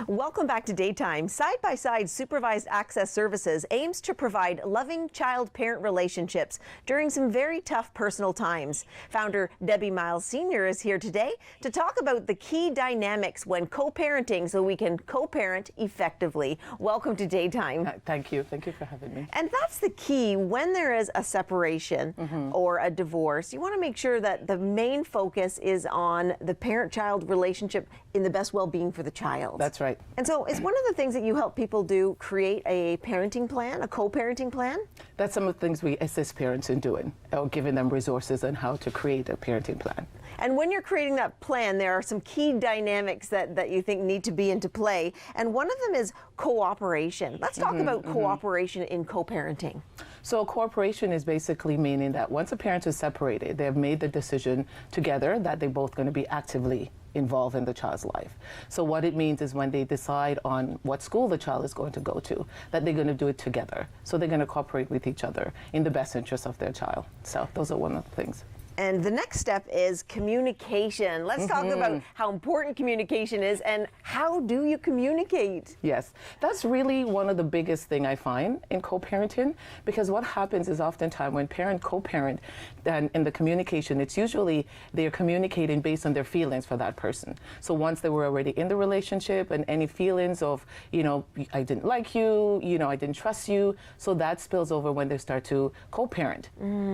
Welcome back to Daytime. Side-by-side supervised access services aims to provide loving child-parent relationships during some very tough personal times. Founder Debbie Miles Sr. is here today to talk about the key dynamics when co-parenting so we can co-parent effectively. Welcome to Daytime. Thank you. Thank you for having me. And that's the key when there is a separation or a divorce. You want to make sure that the main focus is on the parent-child relationship in the best well-being for the child. That's right. And so is one of the things that you help people do create a parenting plan, a co-parenting plan? That's some of the things we assist parents in doing, or giving them resources on how to create a parenting plan. And when you're creating that plan, there are some key dynamics that you think need to be into play. And one of them is cooperation. Let's talk about cooperation in co-parenting. So cooperation is basically meaning that once a parent is separated, they have made the decision together that they're both going to be actively involved in the child's life. So what it means is when they decide on what school the child is going to go to, that they're going to do it together. So they're going to cooperate with each other in the best interest of their child. So those are one of the things. And the next step is communication. Let's talk about how important communication is and how do you communicate? Yes, that's really one of the biggest thing I find in co-parenting, because what happens is oftentimes when parent co-parent, then in the communication, it's usually they're communicating based on their feelings for that person. So once they were already in the relationship and any feelings of, you know, I didn't like you, you know, I didn't trust you, so that spills over when they start to co-parent.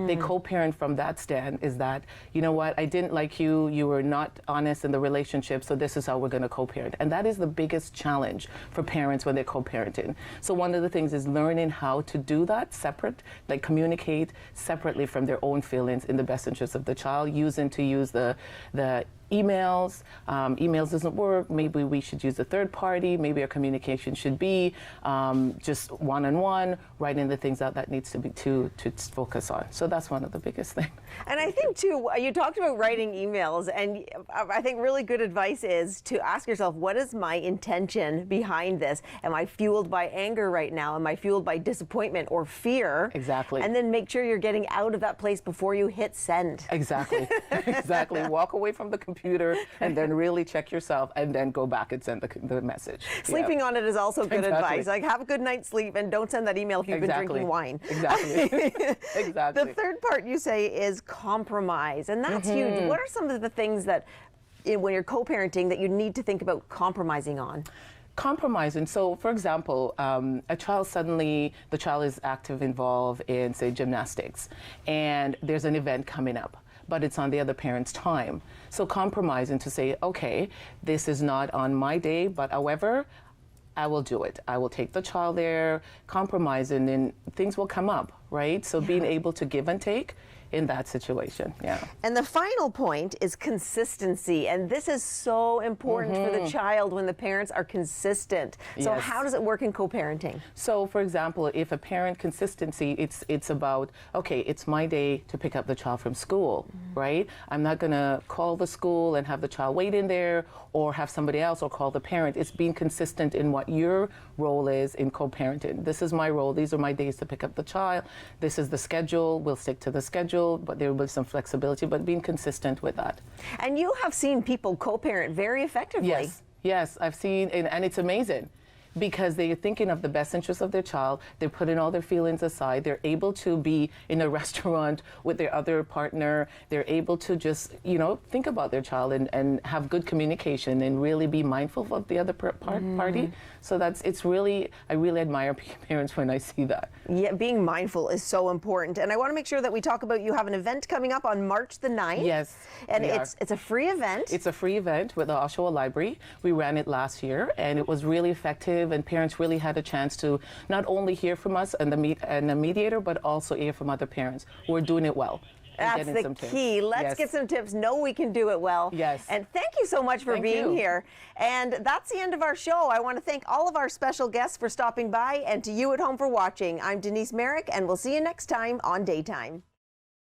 They co-parent from that stand is that, you know what, I didn't like you, you were not honest in the relationship, so this is how we're going to co-parent. And that is the biggest challenge for parents when they're co-parenting. So one of the things is learning how to do that separate, like communicate separately from their own feelings in the best interest of the child, use the emails. Emails doesn't work. Maybe we should use a third party. Maybe our communication should be just one-on-one, writing the things out that needs to be to focus on. So that's one of the biggest things. And I think too, you talked about writing emails, and I think really good advice is to ask yourself, what is my intention behind this? Am I fueled by anger right now? Am I fueled by disappointment or fear? Exactly. And then make sure you're getting out of that place before you hit send. Exactly. Exactly. Walk away from the computer and then really check yourself and then go back and send the message. Sleeping on it is also good advice. Like, have a good night's sleep and don't send that email if you've been drinking wine. Exactly. Exactly. The third part you say is compromise, and that's huge. What are some of the things that when you're co-parenting that you need to think about compromising on? Compromising. So, for example, the child is active, involved in, say, gymnastics, and there's an event coming up, but it's on the other parent's time. So compromising to say, okay, this is not on my day, but however, I will do it. I will take the child there, compromising, and things will come up, right? So being able to give and take in that situation, And the final point is consistency, and this is so important for the child when the parents are consistent. So how does it work in co-parenting? So, for example, if a parent consistency, it's about, okay, it's my day to pick up the child from school, right? I'm not gonna call the school and have the child wait in there, or have somebody else, or call the parent. It's being consistent in what your role is in co-parenting. This is my role. These are my days to pick up the child. This is the schedule. We'll stick to the schedule, but there will be some flexibility, but being consistent with that. And you have seen people co-parent very effectively. Yes, I've seen, and it's amazing, because they're thinking of the best interest of their child. They're putting all their feelings aside. They're able to be in a restaurant with their other partner. They're able to just, you know, think about their child and have good communication and really be mindful of the other party. So I really admire parents when I see that. Yeah, being mindful is so important. And I want to make sure that we talk about, you have an event coming up on March the 9th. Yes. And it's a free event. It's a free event with the Oshawa Library. We ran it last year, and it was really effective, and parents really had a chance to not only hear from us and the mediator, but also hear from other parents who are doing it well. That's the key. Let's get some tips. Know we can do it well. Yes. And thank you so much for being here. And that's the end of our show. I want to thank all of our special guests for stopping by, and to you at home for watching. I'm Denise Merrick, and we'll see you next time on Daytime.